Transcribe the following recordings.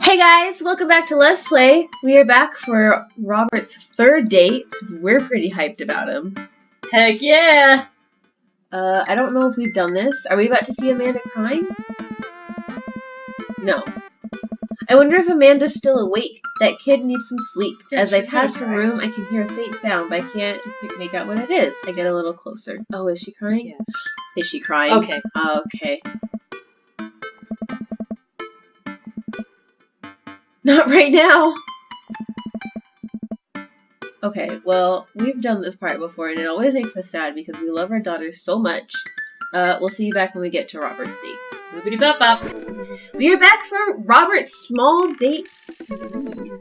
Hey guys, welcome back to LezPlay. We are back for Robert's third date, because we're pretty hyped about him. Heck yeah! I don't know if we've done this. Are we about to see Amanda crying? No. I wonder if Amanda's still awake. That kid needs some sleep. As I pass her room, I can hear a faint sound, but I can't make out what it is. I get a little closer. Oh, is she crying? Yeah. Is she crying? Okay. Okay. Not right now! Okay, well, we've done this part before, and it always makes us sad because we love our daughters so much. We'll see you back when we get to Robert's date. Boopity bop bop. We are back for Robert's small date 3.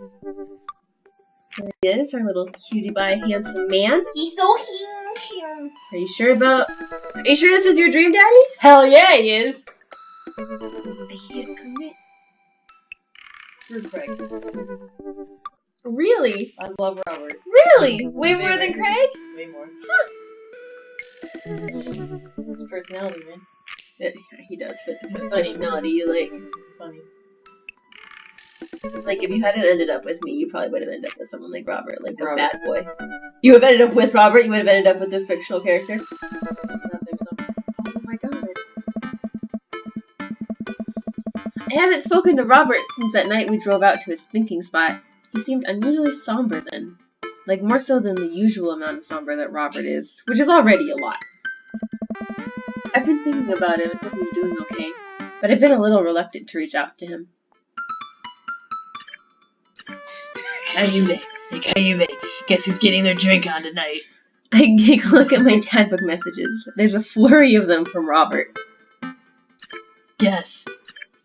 There he is, our little cutie pie handsome man. He's so handsome. Are you sure this is your dream, Daddy? Hell yeah, he is! I can't commit. Screw Craig. Really? I love Robert. Really? Way more than Craig? Way more. Huh. His personality, man. Yeah, he does fit the It's funny. personality, Funny. like if you hadn't ended up with me, you probably would have ended up with someone like Robert, like a Robert. bad boy. You would have ended up with Robert, you would have ended up with this fictional character. I think so. Oh my god. I haven't spoken to Robert since that night we drove out to his thinking spot. He seemed unusually somber then. Like more so than the usual amount of somber that Robert is, which is already a lot. I've been thinking about him and hope he's doing okay, but I've been a little reluctant to reach out to him. Cayume. Guess who's getting their drink on tonight? I take a look at my Tadbook messages. There's a flurry of them from Robert. Guess.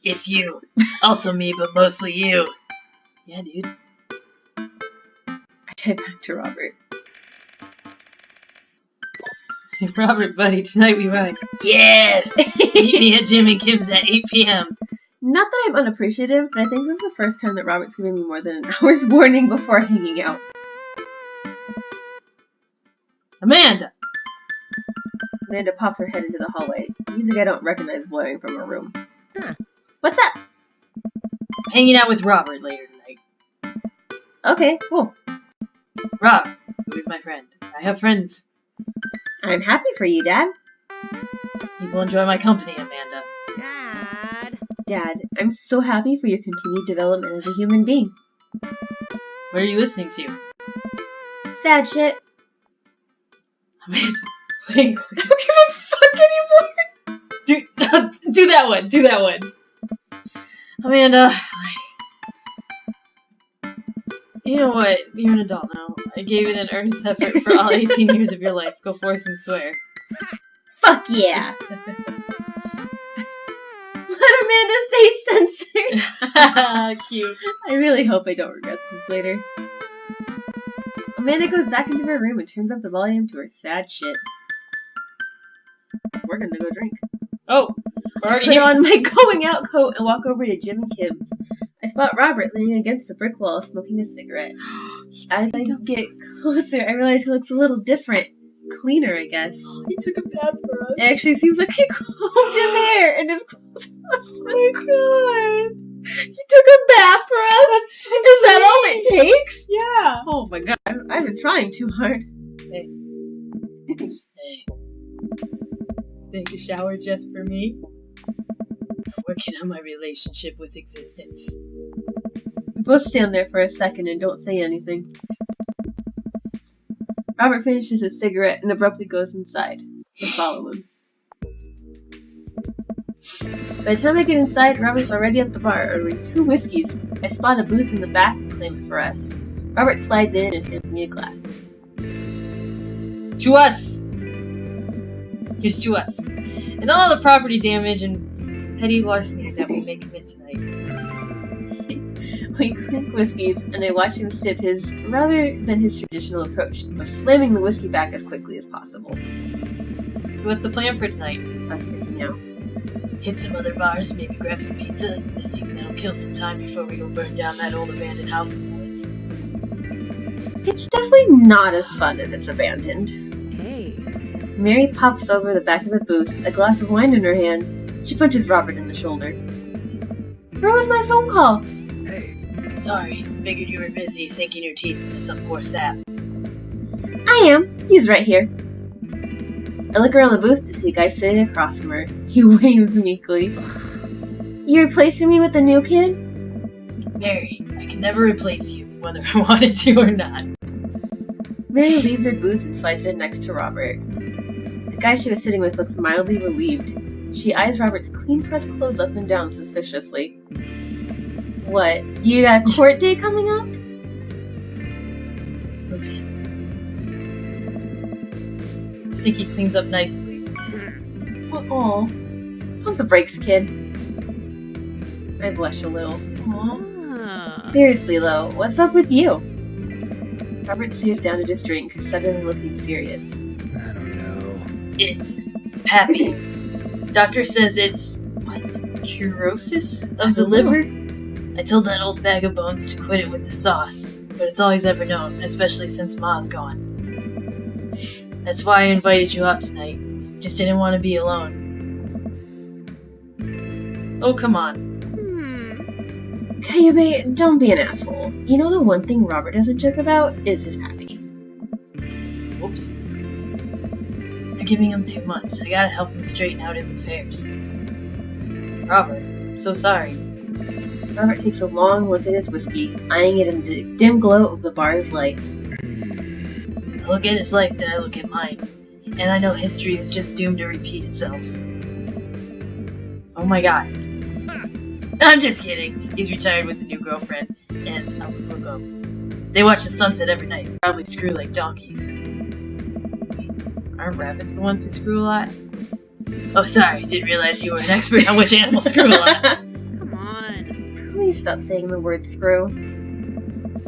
It's you. Also me, but mostly you. Yeah, dude. I type back to Robert. Robert, buddy, tonight we ride. Yes! Meet me at Jim and Kim's at 8 p.m. Not that I'm unappreciative, but I think this is the first time that Robert's given me more than an hour's warning before hanging out. Amanda! Amanda pops her head into the hallway. Music I don't recognize blaring from her room. Huh. What's up? I'm hanging out with Robert later tonight. Okay, cool. Rob, who is my friend. I have friends. I'm happy for you, Dad. You will enjoy my company, Amanda. Dad, I'm so happy for your continued development as a human being. What are you listening to? Sad shit. Amanda, wait. I don't give a fuck anymore! Do that one. Do that one. Amanda, you know what? You're an adult now. I gave it an earnest effort for all 18 years of your life. Go forth and swear. Fuck yeah! Let Amanda say censored! Cute. I really hope I don't regret this later. Amanda goes back into her room and turns up the volume to her sad shit. We're gonna go drink. Oh, we're I already put here. on my going out coat and walk over to Jim and Kim's. I spot Robert leaning against the brick wall smoking a cigarette. As I get closer, I realize he looks a little different. Cleaner, I guess. He took a bath for us. It actually seems like he combed his hair and his clothes. Oh my god! He took a bath for us? That's so Is that all sweet. it takes? Yeah. Oh my god, I've been trying too hard. Hey. Take a shower just for me? I'm working on my relationship with existence. We both stand there for a second and don't say anything. Robert finishes his cigarette and abruptly goes inside. I follow him. By the time I get inside, Robert's already at the bar ordering 2 whiskeys. I spot a booth in the back and claim it for us. Robert slides in and hands me a glass. To us! Here's to us. And all the property damage and petty larceny that we may commit tonight. We clink whiskeys, and I watch him sip his, rather than his traditional approach, of slamming the whiskey back as quickly as possible. So what's the plan for tonight? Us making out. Hit some other bars, maybe grab some pizza. I think that'll kill some time before we go burn down that old abandoned house in the woods. It's definitely not as fun if it's abandoned. Hey. Mary pops over the back of the booth, a glass of wine in her hand. She punches Robert in the shoulder. Where was my phone call? Sorry, figured you were busy sinking your teeth into some poor sap. I am. He's right here. I look around the booth to see a guy sitting across from her. He waves meekly. You replacing me with the new kid? Mary, I can never replace you, whether I wanted to or not. Mary leaves her booth and slides in next to Robert. The guy she was sitting with looks mildly relieved. She eyes Robert's clean-pressed clothes up and down suspiciously. What? Do you got a court date coming up? Looks handsome. I think he cleans up nicely. Oh, pump the brakes, kid. I blush a little. Aww. Seriously, though, what's up with you? Robert stares down at his drink, suddenly looking serious. I don't know. It's Pappy. Doctor says it's, what, cirrhosis of the liver? I told that old bag of bones to quit it with the sauce, but it's all he's ever known, especially since Ma's gone. That's why I invited you out tonight. Just didn't want to be alone. Oh, come on. Cayube, don't be an asshole. You know the one thing Robert doesn't joke about is his Pappy. Whoops. They're giving him 2 months. I gotta help him straighten out his affairs. Robert, I'm so sorry. Robert takes a long look at his whiskey, eyeing it in the dim glow of the bar's lights. I look at his life, then I look at mine. And I know history is just doomed to repeat itself. Oh my god. I'm just kidding. He's retired with a new girlfriend, and I'll look up. They watch the sunset every night. Probably screw like donkeys. Aren't rabbits the ones who screw a lot? Oh, sorry. Didn't realize you were an expert on which animals screw a lot. Come on. Please stop saying the word screw.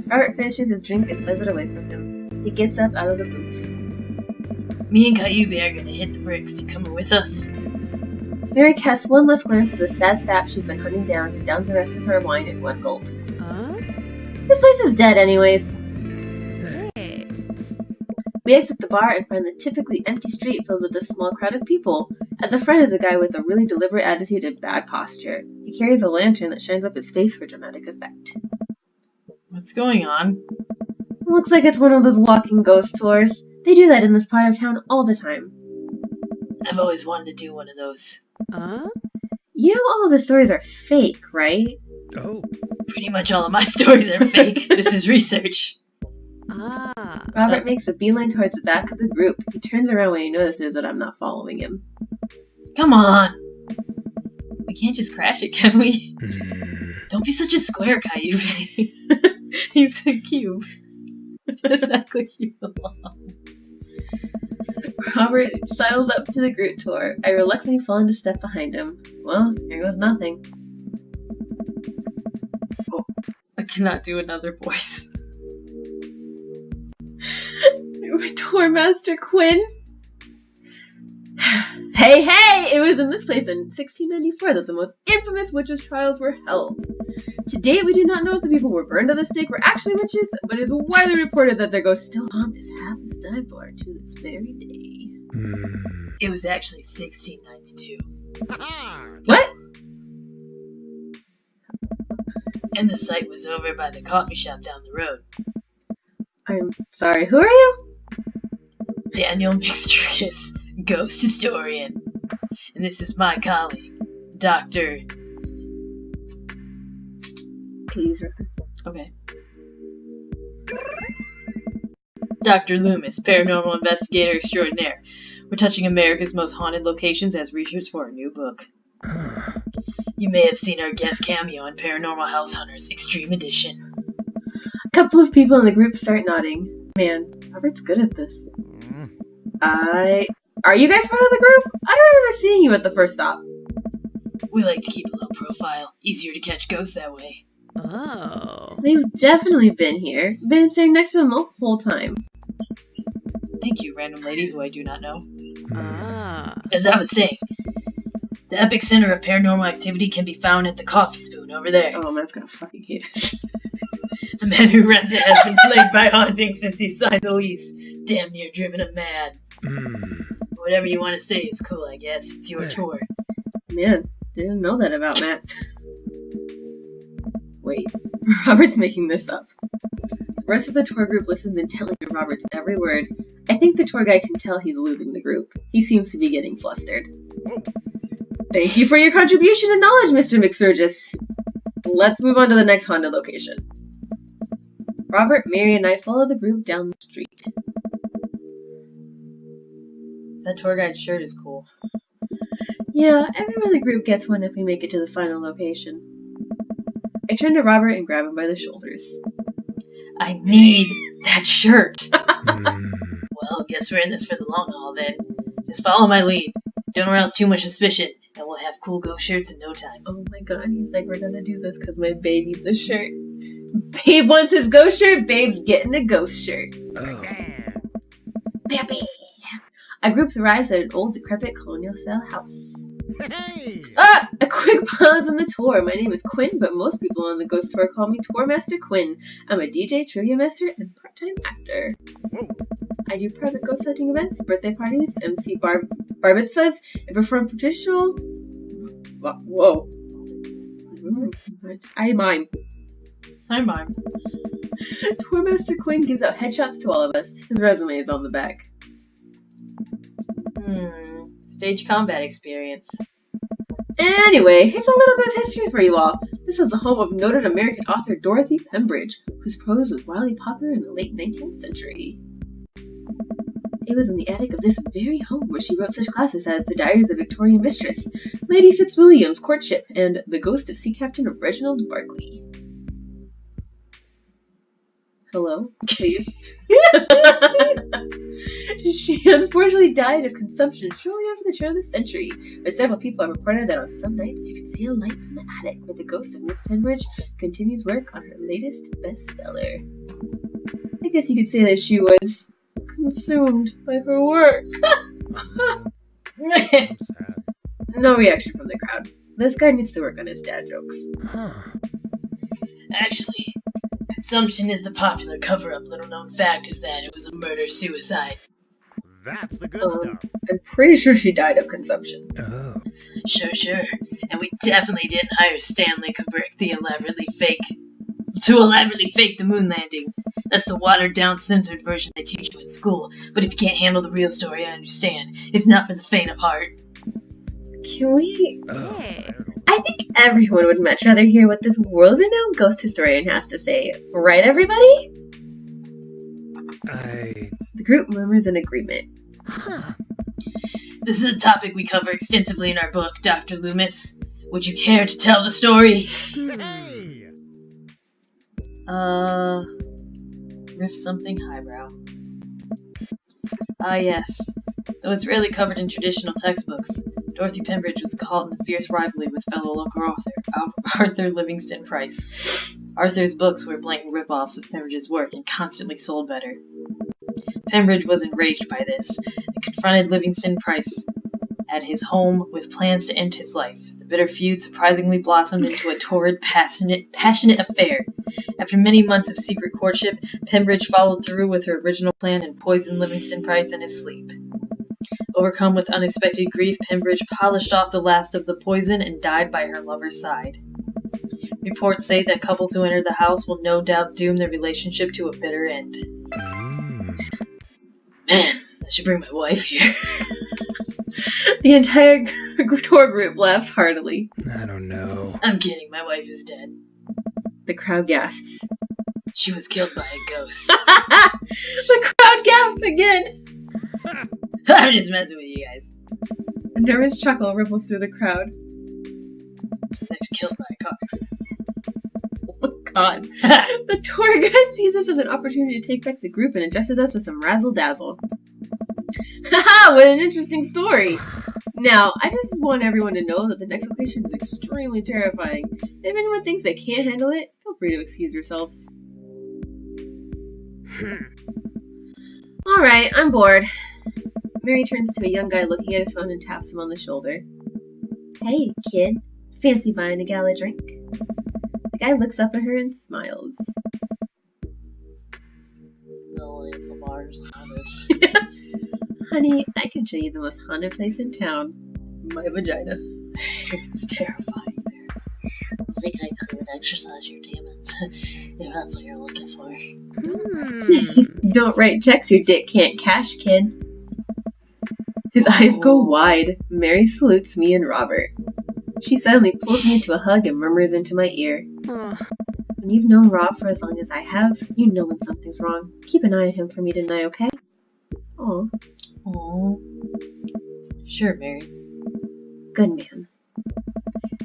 Robert finishes his drink and slides it away from him. He gets up out of the booth. Me and Cayube are gonna hit the bricks. You coming with us? Mary casts one last glance at the sad sap she's been hunting down and downs the rest of her wine in one gulp. This place is dead anyways. Hey. We exit the bar and find the typically empty street filled with a small crowd of people. At the front is a guy with a really deliberate attitude and bad posture. He carries a lantern that shines up his face for dramatic effect. What's going on? Looks like it's one of those walking ghost tours. They do that in this part of town all the time. I've always wanted to do one of those. You know all of the stories are fake, right? Oh. Pretty much all of my stories are fake. This is research. Robert makes a beeline towards the back of the group. He turns around when he notices that I'm not following him. Come on. We can't just crash it, can we? Don't be such a square, Cayube. He's a cube. Let's act like you belong. Robert sidles up to the group tour. I reluctantly fall into step behind him. Well, here goes nothing. Oh, I cannot do another voice. Tour Master Quinn? Hey, hey! It was in this place in 1694 that the most infamous witches' trials were held. To date, we do not know if the people who were burned at the stake were actually witches, but it is widely reported that their ghosts still haunt this hapless dive bar to this very day. It was actually 1692. What? And the site was over by the coffee shop down the road. I'm sorry, who are you? Daniel Mixtricus, ghost historian. And this is my colleague, Dr. Please reference. Okay. Dr. Loomis, paranormal investigator extraordinaire. We're touching America's most haunted locations as research for a new book. You may have seen our guest cameo on Paranormal House Hunters Extreme Edition. A couple of people in the group start nodding. Man, Robert's good at this. Are you guys part of the group? I don't remember seeing you at the first stop. We like to keep a low profile. Easier to catch ghosts that way. Oh. They've definitely been here. Been sitting next to them the whole time. Thank you, random lady who I do not know. Ah. As I was saying, the epic center of paranormal activity can be found at the Coffee Spoon over there. Oh, man's gonna fucking hate us. The man who runs it has been plagued by haunting since he signed the lease. Damn near driven him mad. Whatever you want to say is cool, I guess. It's your tour. Man, didn't know that about Matt. Wait, Robert's making this up. The rest of the tour group listens intently to Robert's every word. I think the tour guide can tell he's losing the group. He seems to be getting flustered. Thank you for your contribution and knowledge, Mr. McSurgis. Let's move on to the next Honda location. Robert, Mary, and I follow the group down the street. That tour guide's shirt is cool. Yeah, everyone in the group gets one if we make it to the final location. I turn to Robert and grab him by the shoulders. I need that shirt! Well, guess we're in this for the long haul then. Just follow my lead. Don't arouse too much suspicion, and we'll have cool ghost shirts in no time. Oh my god, he's like, we're gonna do this because my babe needs a shirt. Babe wants his ghost shirt, babe's getting a ghost shirt. Oh. Baby! Our group arrives at an old, decrepit, colonial-style house. Hey! Ah! A quick pause on the tour. My name is Quinn, but most people on the Ghost Tour call me Tour Master Quinn. I'm a DJ, trivia master, and part-time actor. Whoa. I do private ghost hunting events, birthday parties, MC bar mitzvahs, and perform traditional... Whoa. I mime. Hi, Mom. Tour Master Quinn gives out headshots to all of us. His resume is on the back. Stage combat experience. Anyway, here's a little bit of history for you all. This was the home of noted American author Dorothy Pembridge, whose prose was wildly popular in the late 19th century. It was in the attic of this very home where she wrote such classics as The Diaries of Victoria Mistress, Lady Fitzwilliam's Courtship, and The Ghost of Sea Captain Reginald Barclay. Hello, please. She unfortunately died of consumption shortly after the turn of the century, but several people have reported that on some nights you can see a light from the attic where the ghost of Miss Pembridge continues work on her latest bestseller. I guess you could say that she was consumed by her work. I'm sad. No reaction from the crowd. This guy needs to work on his dad jokes. Actually, consumption is the popular cover-up. Little known fact is that it was a murder-suicide. That's the good stuff. I'm pretty sure she died of consumption. Oh. Sure. And we definitely didn't hire Stanley Kubrick to elaborately fake the moon landing. That's the watered-down, censored version they teach you at school. But if you can't handle the real story, I understand. It's not for the faint of heart. Can we... Hey. I think everyone would much rather hear what this world-renowned ghost historian has to say. Right, everybody? The group murmurs in agreement. This is a topic we cover extensively in our book, Dr. Loomis. Would you care to tell the story? Hey! Riff something highbrow. Ah, yes. Though it's rarely covered in traditional textbooks, Dorothy Pembridge was caught in a fierce rivalry with fellow local author, Arthur Livingston Price. Arthur's books were blatant rip-offs of Pembridge's work and constantly sold better. Pembridge was enraged by this and confronted Livingston Price at his home with plans to end his life. The bitter feud surprisingly blossomed into a torrid, passionate affair. After many months of secret courtship, Pembridge followed through with her original plan and poisoned Livingston Price in his sleep. Overcome with unexpected grief, Pembridge polished off the last of the poison and died by her lover's side. Reports say that couples who enter the house will no doubt doom their relationship to a bitter end. Man, I should bring my wife here. The entire tour group laughs heartily. I don't know. I'm kidding, my wife is dead. The crowd gasps. She was killed by a ghost. The crowd gasps again. I'm just messing with you guys. A nervous chuckle ripples through the crowd. She was actually killed by a car. Oh my god. The tour guide sees this as an opportunity to take back the group and addresses us with some razzle-dazzle. Haha, what an interesting story! Now, I just want everyone to know that the next location is extremely terrifying. If anyone thinks they can't handle it, feel free to excuse yourselves. Alright, I'm bored. Mary turns to a young guy looking at his phone and taps him on the shoulder. Hey, kid. Fancy buying a gal a drink? The guy looks up at her and smiles. No, it's a Mars. Honey, I can show you the most haunted place in town. My vagina. It's terrifying there. think I could exercise your demons, if that's what you're looking for. Don't write checks your dick can't cash, kid. His eyes go wide. Mary salutes me and Robert. She suddenly pulls me into a hug and murmurs into my ear. When you've known Rob for as long as I have, you know when something's wrong. Keep an eye on him for me tonight, okay? Aw. Aww. Sure, Mary. Good man.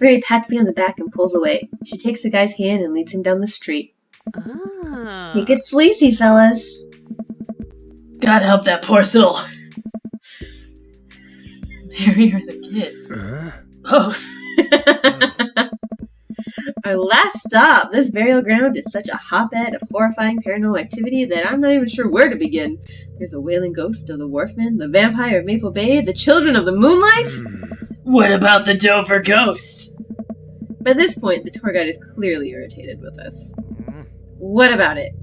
Mary pats me on the back and pulls away. She takes the guy's hand and leads him down the street. Take it sleazy, fellas. God help that poor soul. Mary or the kid? Both. Our last stop. This burial ground is such a hotbed of horrifying paranormal activity that I'm not even sure where to begin. There's the wailing ghost of the Wharfman, the vampire of Maple Bay, the children of the moonlight. What about the Dover ghost? By this point, the tour guide is clearly irritated with us. What about it?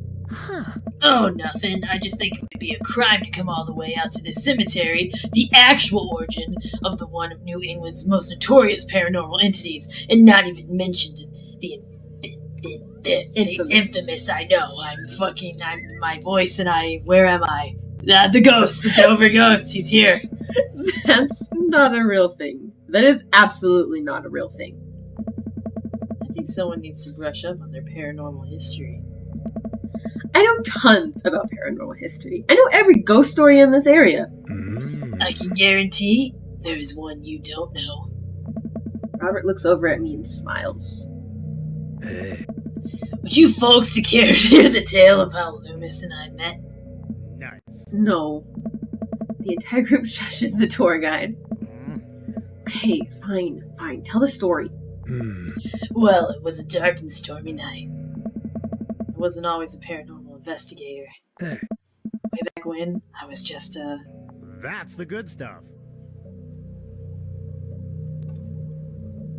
Oh, nothing. I just think it would be a crime to come all the way out to this cemetery, the actual origin of the one of New England's most notorious paranormal entities, and not even mention the infamous. I know. I'm my voice, and where am I? The ghost, the Dover ghost. He's here. That's not a real thing. That is absolutely not a real thing. I think someone needs to brush up on their paranormal history. I know tons about paranormal history. I know every ghost story in this area. I can guarantee there is one you don't know. Robert looks over at me and smiles. Would you folks care to hear the tale of how Loomis and I met? Nice. No. The entire group shushes the tour guide. Okay, fine. Tell the story. Well, it was a dark and stormy night. I wasn't always a paranormal investigator. Way back when, I was just a... That's the good stuff.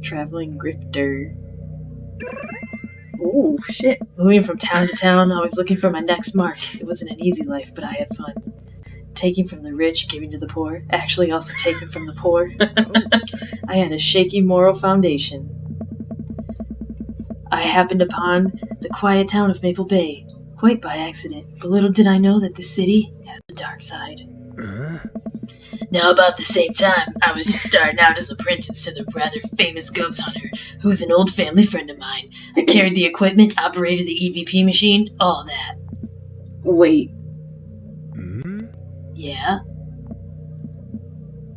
traveling grifter. Oh, shit. Moving from town to town, always looking for my next mark. It wasn't an easy life, but I had fun. Taking from the rich, giving to the poor. Actually, also taking from the poor. I had a shaky moral foundation. I happened upon the quiet town of Maple Bay, quite by accident, but little did I know that the city had a dark side. Now, about the same time, I was just starting out as apprentice to the rather famous ghost hunter, who was an old family friend of mine. I carried the equipment, operated the EVP machine, all that. Wait, Yeah?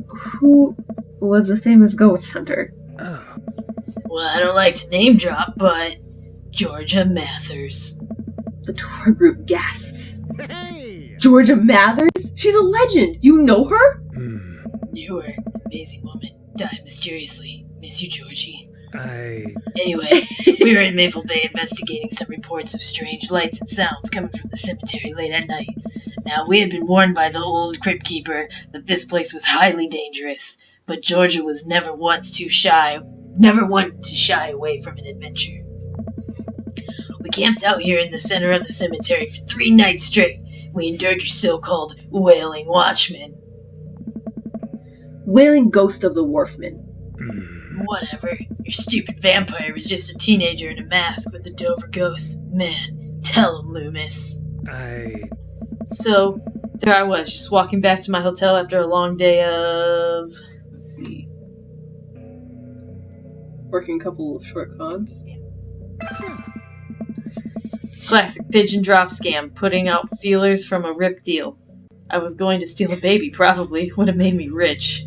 who was the famous ghost hunter? Well, I don't like to name drop, but Georgia Mathers. The tour group gasps. Hey! Georgia Mathers? She's a legend! You know her? Knew her. Amazing woman. Died mysteriously. Miss you, Georgie. I... Anyway, we were in Maple Bay investigating some reports of strange lights and sounds coming from the cemetery late at night. Now, we had been warned by the old crypt keeper that this place was highly dangerous, but Georgia was never one to shy away from an adventure. We camped out here in the center of the cemetery for 3 nights straight. We endured your so-called wailing watchmen. Wailing ghost of the Wharfman. Whatever. Your stupid vampire was just a teenager in a mask with the Dover ghost. Man, tell him, Loomis. So, there I was, just walking back to my hotel after a long day of... let's see... Working a couple of short cons. Classic pigeon drop scam, putting out feelers from a rip deal. I was going to steal a baby, probably. Would have made me rich.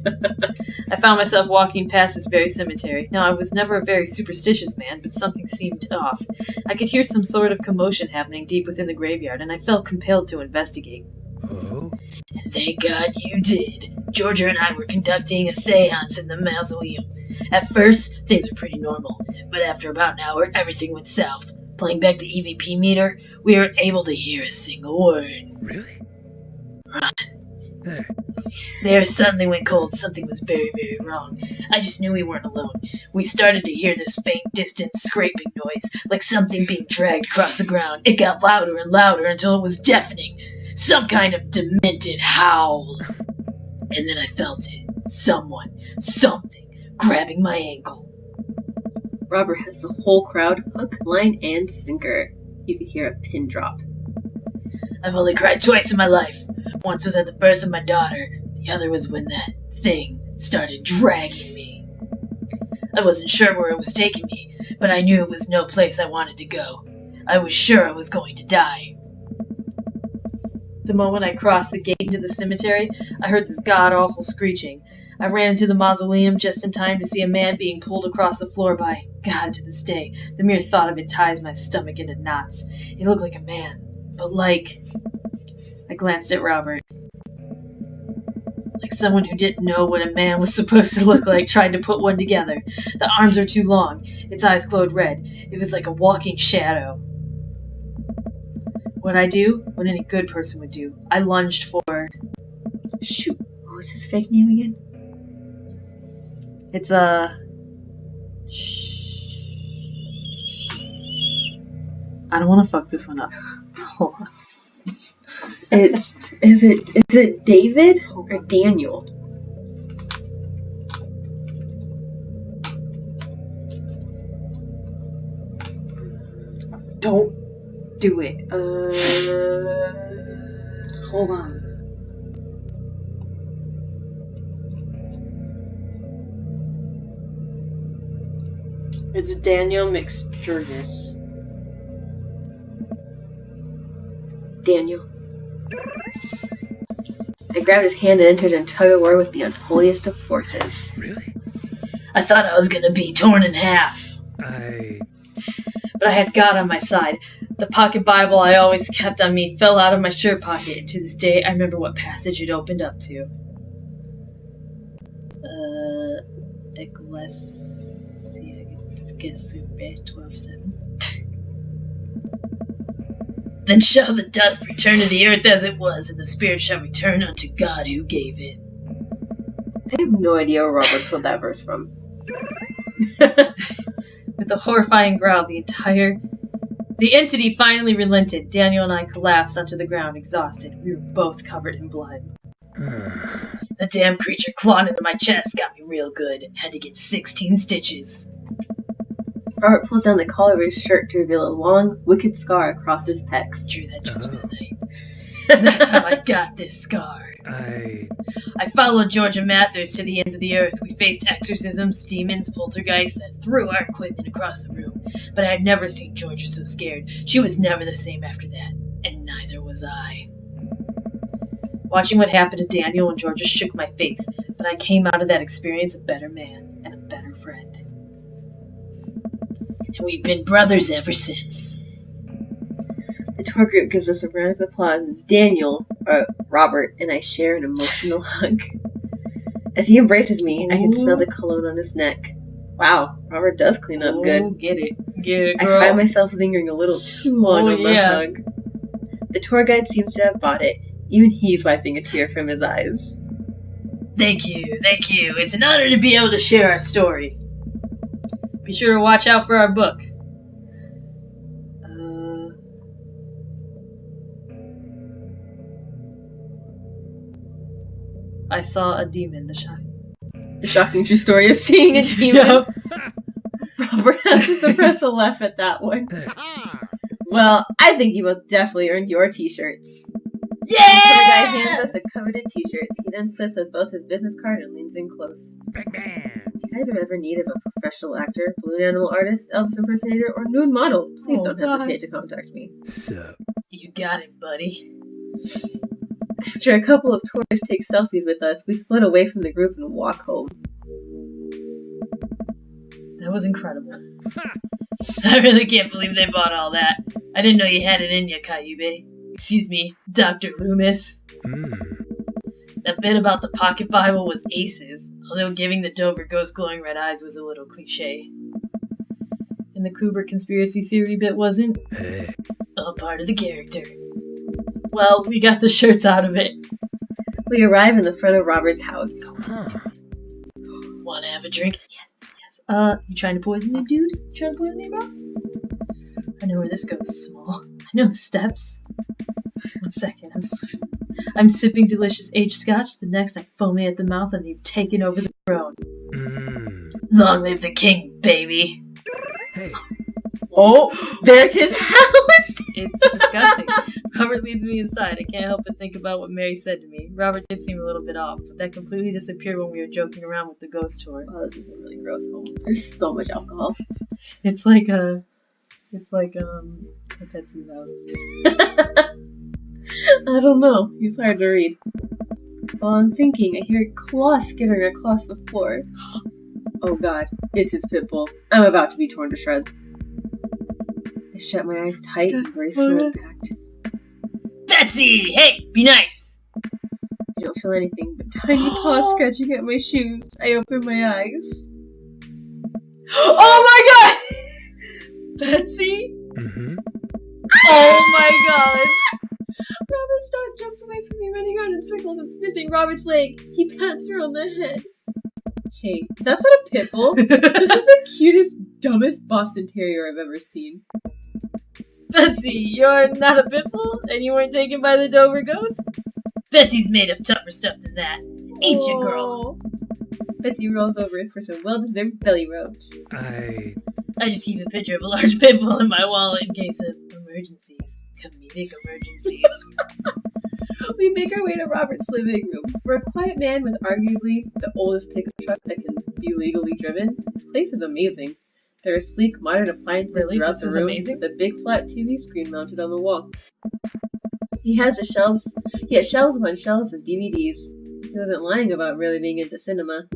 I found myself walking past this very cemetery. Now, I was never a very superstitious man, but something seemed off. I could hear some sort of commotion happening deep within the graveyard, and I felt compelled to investigate. Oh? And thank God you did. Georgia and I were conducting a seance in the mausoleum. At first, things were pretty normal, but after about an hour, everything went south. Playing back the EVP meter, we were able to hear a single word. Really? Run. The air suddenly went cold. Something was very, very wrong. I just knew we weren't alone. We started to hear this faint, distant scraping noise, like something being dragged across the ground. It got louder and louder until it was deafening. Some kind of demented howl. And then I felt it. Something, grabbing my ankle. Robert has the whole crowd hook, line, and sinker. You could hear a pin drop. I've only cried twice in my life. Once was at the birth of my daughter. The other was when that thing started dragging me. I wasn't sure where it was taking me, but I knew it was no place I wanted to go. I was sure I was going to die. The moment I crossed the gate into the cemetery, I heard this god-awful screeching. I ran into the mausoleum just in time to see a man being pulled across the floor by God. To this day, the mere thought of it ties my stomach into knots. He looked like a man, but like... I glanced at Robert. Like someone who didn't know what a man was supposed to look like tried to put one together. The arms were too long. Its eyes glowed red. It was like a walking shadow. What I do, what any good person would do. I lunged for... Shoot, what was his fake name again? It's I don't want to fuck this one up. Hold on. Is it David or Daniel? Don't do it. Hold on. It's Daniel McSturgis. Daniel. I grabbed his hand and entered in tug-of-war with the unholiest of forces. Really? I thought I was gonna be torn in half. But I had God on my side. The pocket Bible I always kept on me fell out of my shirt pocket, and to this day I remember what passage it opened up to. Ecclesiastes 12:7. Then shall the dust return to the earth as it was, and the spirit shall return unto God who gave it. I have no idea where Robert pulled that verse from. With a horrifying growl, the entity finally relented. Daniel and I collapsed onto the ground, exhausted. We were both covered in blood. The damn creature clawed into my chest got me real good. Had to get 16 stitches. Robert pulls down the collar of his shirt to reveal a long, wicked scar across his pecs. Drew that just midnight. And that's how I got this scar. I followed Georgia Mathers to the ends of the earth. We faced exorcisms, demons, poltergeists that threw our equipment across the room. But I had never seen Georgia so scared. She was never the same after that. And neither was I. Watching what happened to Daniel and Georgia shook my faith. But I came out of that experience a better man and a better friend. And we've been brothers ever since. The tour group gives us a round of applause as Daniel, Robert, and I share an emotional hug. As he embraces me, I can smell the cologne on his neck. Wow, Robert does clean up good. Get it. Get it, I girl. find myself lingering a little too long on the yeah. hug. The tour guide seems to have bought it. Even he's wiping a tear from his eyes. Thank you. It's an honor to be able to share our story. Be sure to watch out for our book. I saw a demon. The shocking true story of seeing a demon. Yep. Robert has to suppress a laugh at that one. Well, I think you both definitely earned your t-shirts. The tour guide hands us a coveted t-shirts. He then slips us both his business card and leans in close. If you guys are ever in need of a professional actor, balloon animal artist, Elvis impersonator, or nude model, please don't hesitate to contact me. Sup? You got it, buddy. After a couple of tourists take selfies with us, we split away from the group and walk home. That was incredible. I really can't believe they bought all that. I didn't know you had it in you, Cayube. Excuse me, Dr. Loomis. That bit about the pocket Bible was aces, although giving the Dover ghost glowing red eyes was a little cliche. And the Kubrick conspiracy theory bit wasn't? All part of the character. Well, we got the shirts out of it. We arrive in the front of Robert's house. Wanna have a drink? Yes. You trying to poison me, dude? You trying to poison me, bro? I know where this goes, small. I know the steps. 1 second, I'm sipping delicious aged scotch. The next, I foam it at the mouth, and you've taken over the throne. Long live the king, baby. Hey. Oh, there's his house! It's disgusting. Robert leads me inside. I can't help but think about what Mary said to me. Robert did seem a little bit off, but that completely disappeared when we were joking around with the ghost tour. Oh, this is a really gross home. There's so much alcohol. It's like Betsy's house. I don't know. He's hard to read. While I'm thinking, I hear claws skittering across the floor. Oh god, it's his pit bull. I'm about to be torn to shreds. I shut my eyes tight and brace for impact. Betsy! Hey, be nice! I don't feel anything but tiny paws scratching at my shoes. I open my eyes. Oh my god! Betsy? Mm-hmm. Oh my god! Robert's dog jumps away from me, running around in circles and sniffing Robert's leg. He pats her on the head. Hey, that's not a pit bull. This is the cutest, dumbest Boston Terrier I've ever seen. Betsy, you're not a pit bull? And you weren't taken by the Dover ghost? Betsy's made of tougher stuff than that. Ain't you, girl? Betsy rolls over for some well-deserved belly rubs. I just keep a picture of a large pit bull in my wallet in case of emergencies. Comedic emergencies. We make our way to Robert's living room. For a quiet man with arguably the oldest pickup truck that can be legally driven, this place is amazing. There are sleek, modern appliances throughout the room, with a big flat TV screen mounted on the wall. He has shelves upon shelves of DVDs. He wasn't lying about really being into cinema.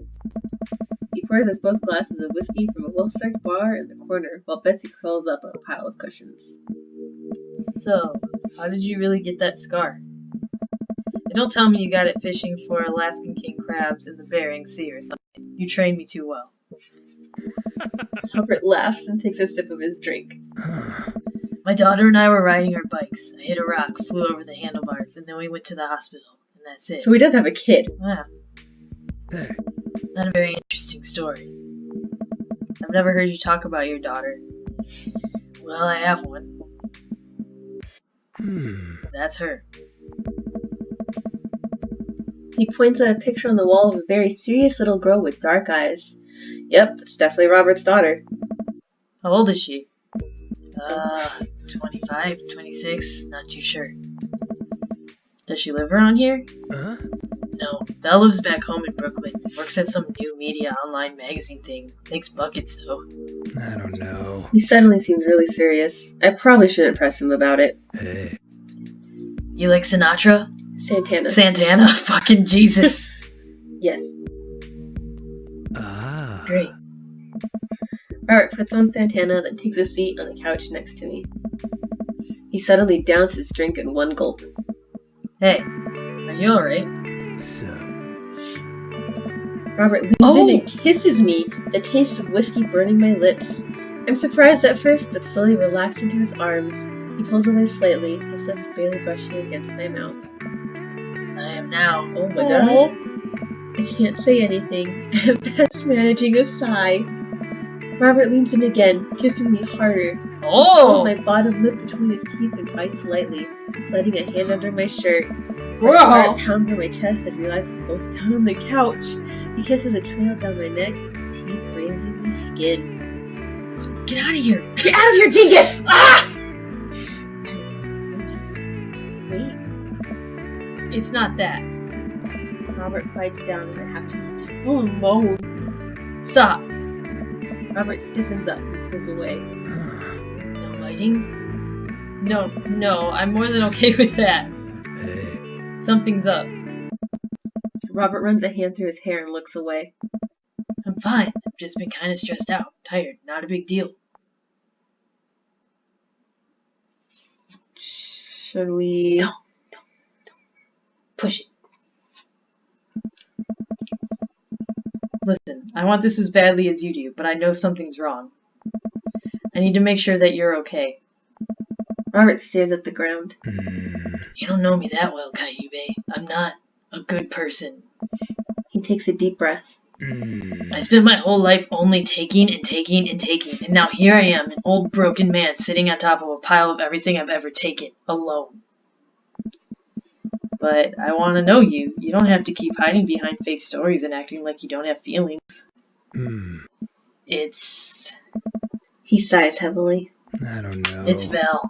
He pours us both glasses of whiskey from a well-stocked bar in the corner, while Betsy curls up on a pile of cushions. So, how did you really get that scar? And don't tell me you got it fishing for Alaskan king crabs in the Bering Sea or something. You trained me too well. Robert laughs and takes a sip of his drink. My daughter and I were riding our bikes. I hit a rock, flew over the handlebars, and then we went to the hospital. And that's it. So he does have a kid. Yeah. Hey. Not a very interesting story. I've never heard you talk about your daughter. Well, I have one. That's her. He points at a picture on the wall of a very serious little girl with dark eyes. Yep, it's definitely Robert's daughter. How old is she? 25, 26, not too sure. Does she live around here? Huh? No, Belle lives back home in Brooklyn. Works at some new media online magazine thing. Makes buckets, though. I don't know. He suddenly seems really serious. I probably shouldn't press him about it. Hey. You like Sinatra? Santana. Santana? Fucking Jesus. Yes. Ah. Great. Robert puts on Santana, then takes a seat on the couch next to me. He suddenly downs his drink in one gulp. Hey, are you alright? So. Robert leans in and kisses me, the taste of whiskey burning my lips. I'm surprised at first, but slowly relax into his arms. He pulls away slightly, his lips barely brushing against my mouth. I am now. Oh my god. I can't say anything. I'm just managing a sigh. Robert leans in again, kissing me harder. He pulls my bottom lip between his teeth and bites lightly, sliding a hand under my shirt. My heart pounds on my chest as he lies us both down on the couch. He kisses a trail down my neck, his teeth grazing my skin. Get out of here! Get out of here, dingus! Ah! I just... wait. It's not that. Robert bites down and I have to stifle a moan. Stop! Robert stiffens up and pulls away. No biting? No, I'm more than okay with that. Hey. Something's up. Robert runs a hand through his hair and looks away. I'm fine. I've just been kind of stressed out. Tired. Not a big deal. Should we... Don't. Push it. Listen, I want this as badly as you do, but I know something's wrong. I need to make sure that you're okay. Robert stares at the ground. You don't know me that well, Cayube. I'm not a good person. He takes a deep breath. I spent my whole life only taking and taking and taking, and now here I am, an old broken man sitting on top of a pile of everything I've ever taken, alone. But I want to know you. You don't have to keep hiding behind fake stories and acting like you don't have feelings. He He sighs heavily. I don't know. It's Val.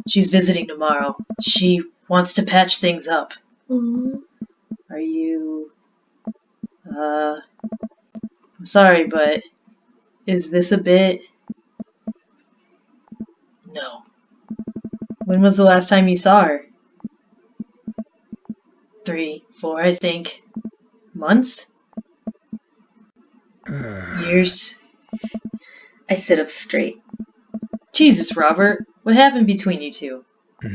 She's visiting tomorrow. She wants to patch things up. Aww. Are you... I'm sorry, but is this a bit... No. When was the last time you saw her? 3, 4, I think. Months? Years? I sit up straight. Jesus, Robert. What happened between you two? I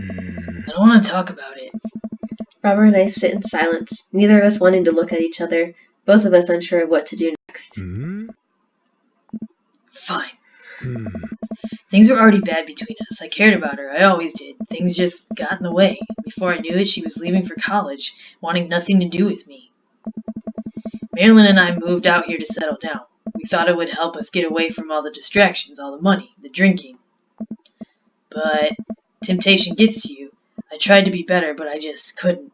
don't want to talk about it. Robert and I sit in silence, neither of us wanting to look at each other, both of us unsure of what to do next. Fine. Things were already bad between us. I cared about her. I always did. Things just got in the way. Before I knew it, she was leaving for college, wanting nothing to do with me. Marilyn and I moved out here to settle down. We thought it would help us get away from all the distractions, all the money, the drinking. But temptation gets to you. I tried to be better, but I just couldn't.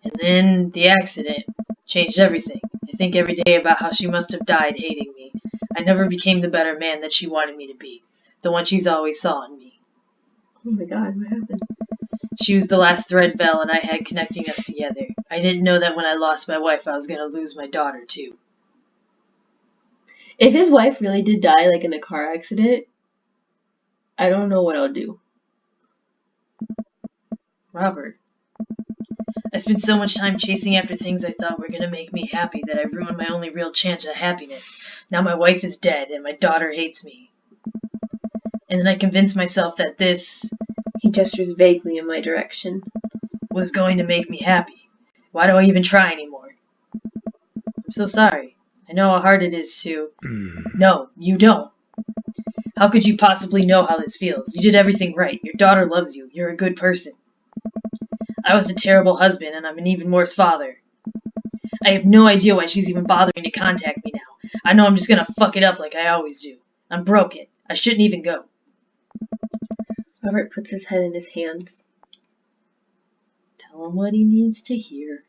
And then the accident changed everything. I think every day about how she must have died hating me. I never became the better man that she wanted me to be, the one she's always saw in me. Oh my god, what happened? She was the last thread Val and I had connecting us together. I didn't know that when I lost my wife, I was going to lose my daughter, too. If his wife really did die, like in a car accident, I don't know what I'll do. Robert, I spent so much time chasing after things I thought were going to make me happy that I ruined my only real chance at happiness. Now my wife is dead and my daughter hates me. And then I convinced myself that this He gestures vaguely in my direction. was going to make me happy. Why do I even try anymore? I'm so sorry. I know how hard it is to... No, you don't. How could you possibly know how this feels? You did everything right. Your daughter loves you. You're a good person. I was a terrible husband, and I'm an even worse father. I have no idea why she's even bothering to contact me now. I know I'm just gonna fuck it up like I always do. I'm broken. I shouldn't even go. Robert puts his head in his hands. Tell him what he needs to hear.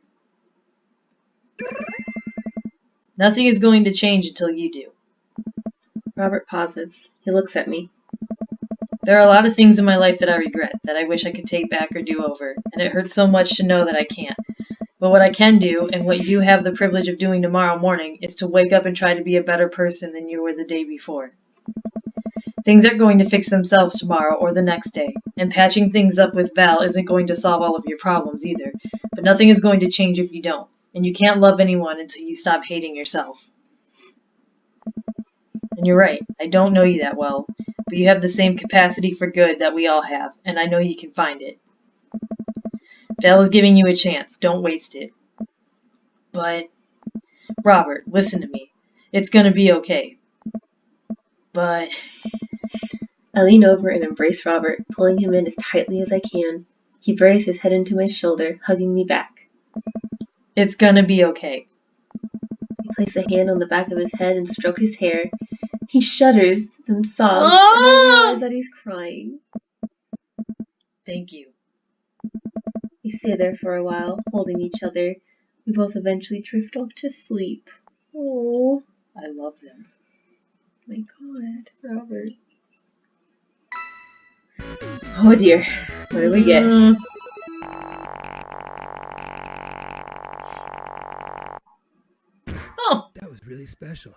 Nothing is going to change until you do. Robert pauses. He looks at me. There are a lot of things in my life that I regret, that I wish I could take back or do over, and it hurts so much to know that I can't. But what I can do, and what you have the privilege of doing tomorrow morning, is to wake up and try to be a better person than you were the day before. Things aren't going to fix themselves tomorrow or the next day, and patching things up with Val isn't going to solve all of your problems either, but nothing is going to change if you don't, and you can't love anyone until you stop hating yourself. And you're right, I don't know you that well, but you have the same capacity for good that we all have, and I know you can find it. Val is giving you a chance, don't waste it. But, Robert, listen to me. It's gonna be okay. But... I lean over and embrace Robert, pulling him in as tightly as I can. He buries his head into my shoulder, hugging me back. It's gonna be okay. I place a hand on the back of his head and stroke his hair. He shudders, then sobs, and I realize that he's crying. Thank you. We stay there for a while, holding each other. We both eventually drift off to sleep. Oh, I love them. my God, Robert. Oh dear, what do we get? Oh. That was really special.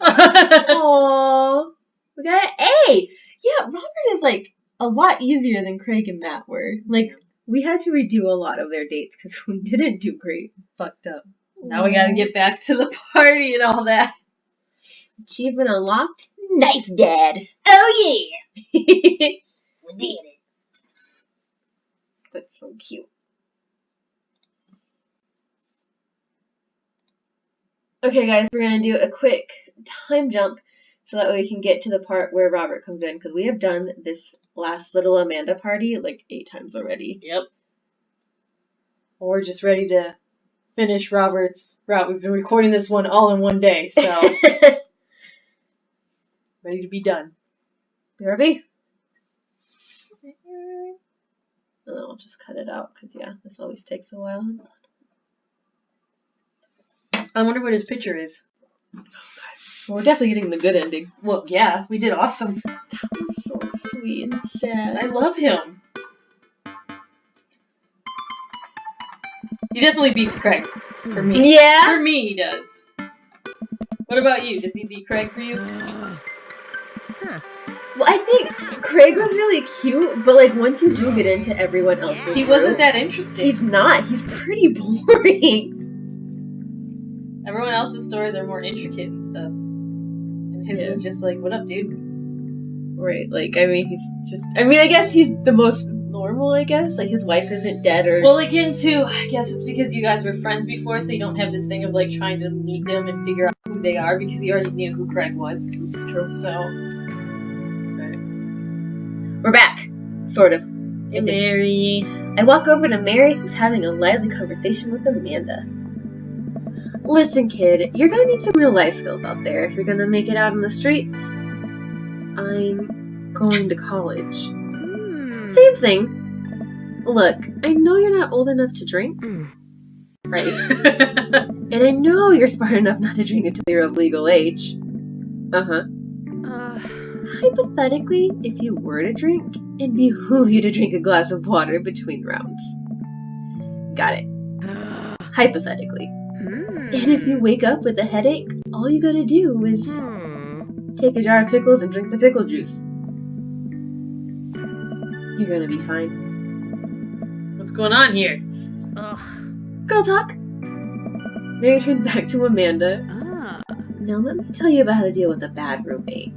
Aww. We got an A! Yeah, Robert is like a lot easier than Craig and Matt were. Like, we had to redo a lot of their dates because we didn't do great. Fucked up. Now we gotta get back to the party and all that. Achievement unlocked. Nice, Dad. Oh yeah. We did it. That's so cute. Okay, guys, we're gonna do a quick time jump so that way we can get to the part where Robert comes in, because we have done this last little Amanda party like 8 times already. Yep. Well, we're just ready to finish Robert's route. We've been recording this one all in one day, so ready to be done. BRB. And then I'll just cut it out because, yeah, this always takes a while. I wonder what his picture is. Oh, God. Well, we're definitely getting the good ending. Well, yeah, we did awesome. That was so sweet and sad. I love him. He definitely beats Craig. For me. Yeah? For me, he does. What about you? Does he beat Craig for you? Well, I think Craig was really cute, but like once you do get into everyone else's He group, wasn't that interesting. He's not. He's pretty boring. Everyone else's stories are more intricate and stuff. And his is just like, what up, dude? Right, like, I mean, he's just... I mean, I guess he's the most normal, I guess. Like, his wife isn't dead or... Well, again, too, I guess it's because you guys were friends before, so you don't have this thing of, like, trying to meet them and figure out who they are, because you already knew who Craig was. It's true. So... We're back. Sort of. Hey, Mary. I walk over to Mary, who's having a lively conversation with Amanda. Listen, kid, you're gonna need some real life skills out there if you're gonna make it out in the streets. I'm going to college. Same thing. Look, I know you're not old enough to drink, right? And I know you're smart enough not to drink until you're of legal age. Hypothetically, if you were to drink, it'd behoove you to drink a glass of water between rounds. Got it. Hypothetically. And if you wake up with a headache, all you gotta do is take a jar of pickles and drink the pickle juice. You're gonna be fine. What's going on here? Girl talk. Mary turns back to Amanda. Now let me tell you about how to deal with a bad roommate.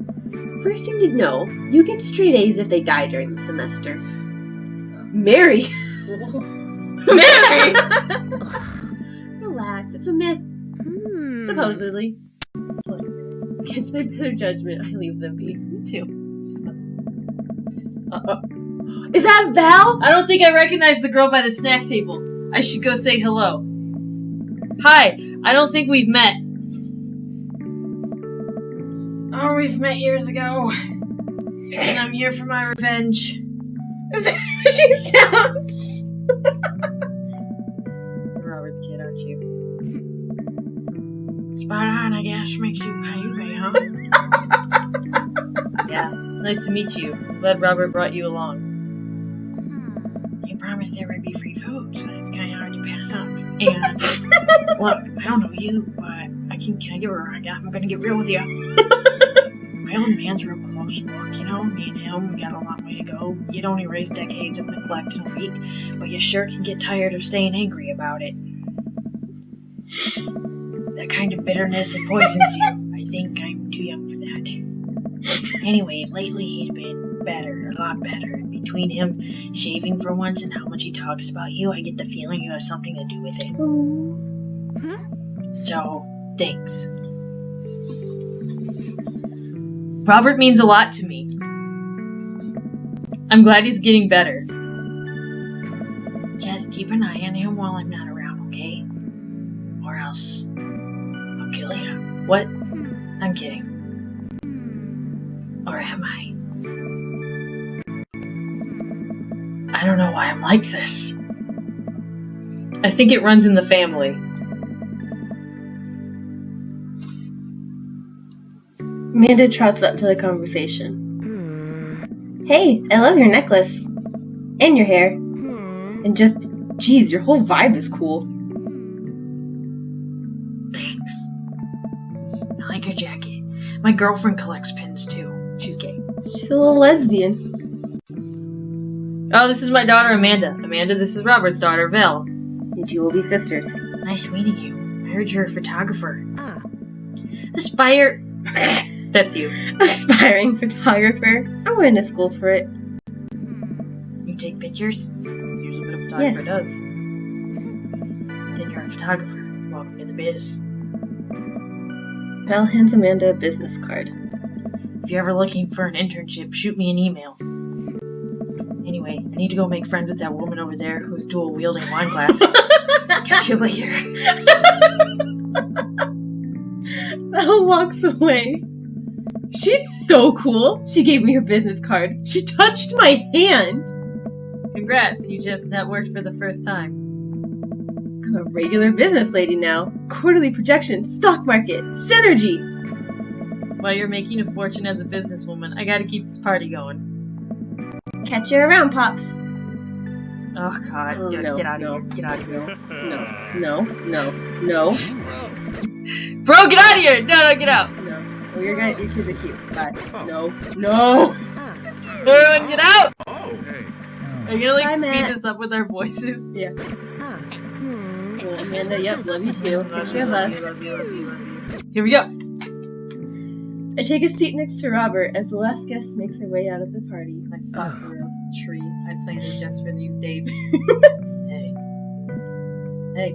First thing to know, you get straight A's if they die during the semester. Mary! Mary! Relax, it's a myth. Supposedly. Look, against my better judgment, I leave them be. Me too. Is that Val? I don't think I recognize the girl by the snack table. I should go say hello. Hi, I don't think we've met. Oh, we've met years ago. And I'm here for my revenge. Is that how she sounds? Robert's kid, aren't you? Spot on, I guess. Makes you pay, huh? Yeah, it's nice to meet you. Glad Robert brought you along. He promised there would be free food, so it's kind of hard to pass up. And, look, I don't know you, but can I get where I'm gonna get real with you. My old man's real close book, you know? Me and him, we got a long way to go. You don't erase decades of neglect in a week, but you sure can get tired of staying angry about it. That kind of bitterness it poisons you. I think I'm too young for that. Anyway, lately he's been better, a lot better. Between him shaving for once and how much he talks about you, I get the feeling you have something to do with it. So, thanks. Robert means a lot to me. I'm glad he's getting better. Just keep an eye on him while I'm not around, okay? Or else I'll kill you. What? I'm kidding. Or am I? I don't know why I'm like this. I think it runs in the family. Amanda trots up to the conversation. Hey, I love your necklace. And your hair. And just, geez, your whole vibe is cool. Thanks. I like your jacket. My girlfriend collects pins too. She's gay. She's a little lesbian. Oh, this is my daughter Amanda. Amanda, this is Robert's daughter, Val. You two will be sisters. Nice meeting you. I heard you're a photographer. Aspire... That's you. Aspiring photographer. I went to school for it. You take pictures? That's usually what a photographer does. Then you're a photographer. Welcome to the biz. Val hands Amanda a business card. If you're ever looking for an internship, shoot me an email. Anyway, I need to go make friends with that woman over there who's dual-wielding wine glasses. Catch you later. Val walks away. She's so cool. She gave me her business card. She touched my hand. Congrats, you just networked for the first time. I'm a regular business lady now. Quarterly projection, stock market, synergy. While you're making a fortune as a businesswoman, I gotta keep this party going. Catch you around, Pops. Oh god, Oh, get no, out of no, here. Get out of here. No. Bro, get out of here! No, get out. No. Oh, your kids are cute. Bye. No. Everyone, get out! Oh, hey. Are you gonna Bye, speed Matt. this up with our voices? Yeah. Well, Amanda, yep, love you too. Picture of us. Love you. Here we go. I take a seat next to Robert as the last guest makes her way out of the party. My sakura tree. I planted just for these dates. Hey.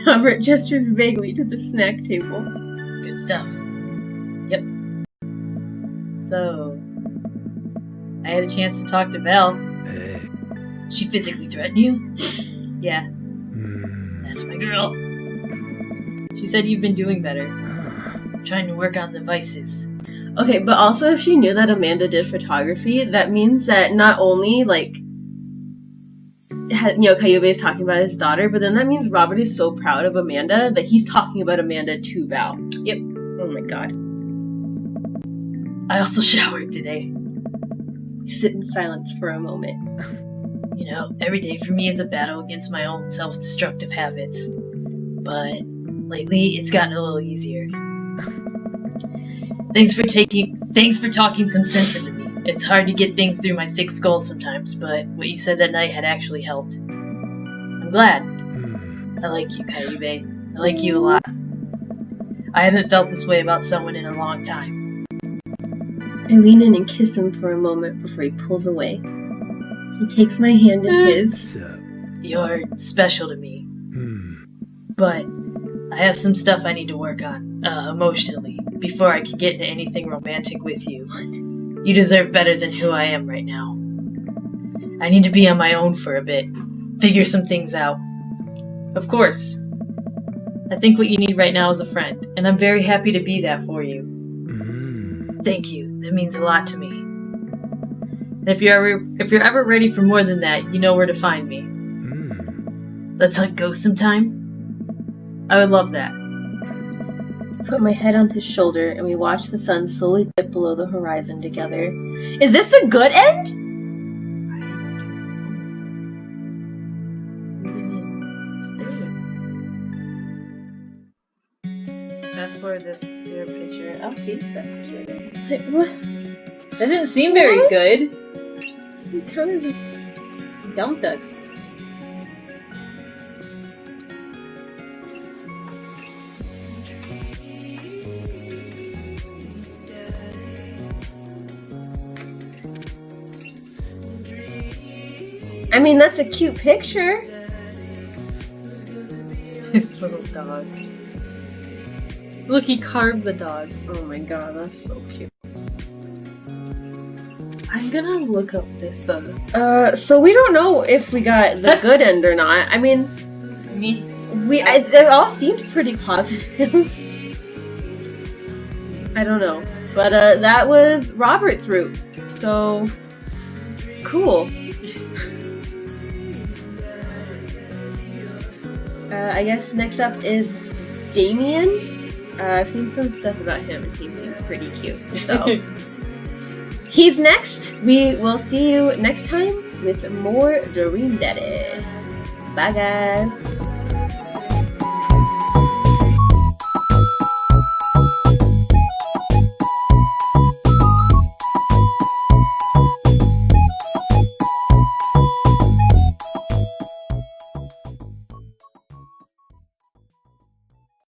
Robert gestures vaguely to the snack table. Good stuff. Yep. So, I had a chance to talk to Val. Hey. She physically threatened you? Yeah, Hmm. that's my girl. She said you've been doing better. Trying to work on the vices. Okay, but also if she knew that Amanda did photography, that means that not only, like, Kyube is talking about his daughter, but then that means Robert is so proud of Amanda that he's talking about Amanda to Val. Yep. Oh my god. I also showered today. We sit in silence for a moment. You know, every day for me is a battle against my own self-destructive habits. But lately, it's gotten a little easier. Thanks for talking some sense into me. It's hard to get things through my thick skull sometimes, but what you said that night had actually helped. I'm glad. I like you, Kyube. I like you a lot. I haven't felt this way about someone in a long time. I lean in and kiss him for a moment before he pulls away. He takes my hand in his. What's up? You're special to me. But I have some stuff I need to work on, emotionally, before I can get into anything romantic with you. You deserve better than who I am right now. I need to be on my own for a bit, figure some things out. Of course. I think what you need right now is a friend, and I'm very happy to be that for you. Thank you. That means a lot to me. And if you're ever ready for more than that, you know where to find me. Let's hunt ghosts sometime? I would love that. I put my head on his shoulder and we watch the sun slowly dip below the horizon together. Is this a good end? We didn't stay with me. Fast forward this to your picture. I'll see that picture. Like, what? That didn't seem very What? good. You kind of just Dumped us. I mean, that's a cute picture. His little dog. Look, he carved the dog. Oh my god, that's so cute. I'm gonna look up this, So we don't know if we got the good end or not. I mean, me. it all seemed pretty positive. I don't know. But, that was Robert's route. So, cool. I guess next up is Damien. I've seen some stuff about him and he seems pretty cute. So, he's next. We will see you next time with more Dream Daddy. Bye, guys.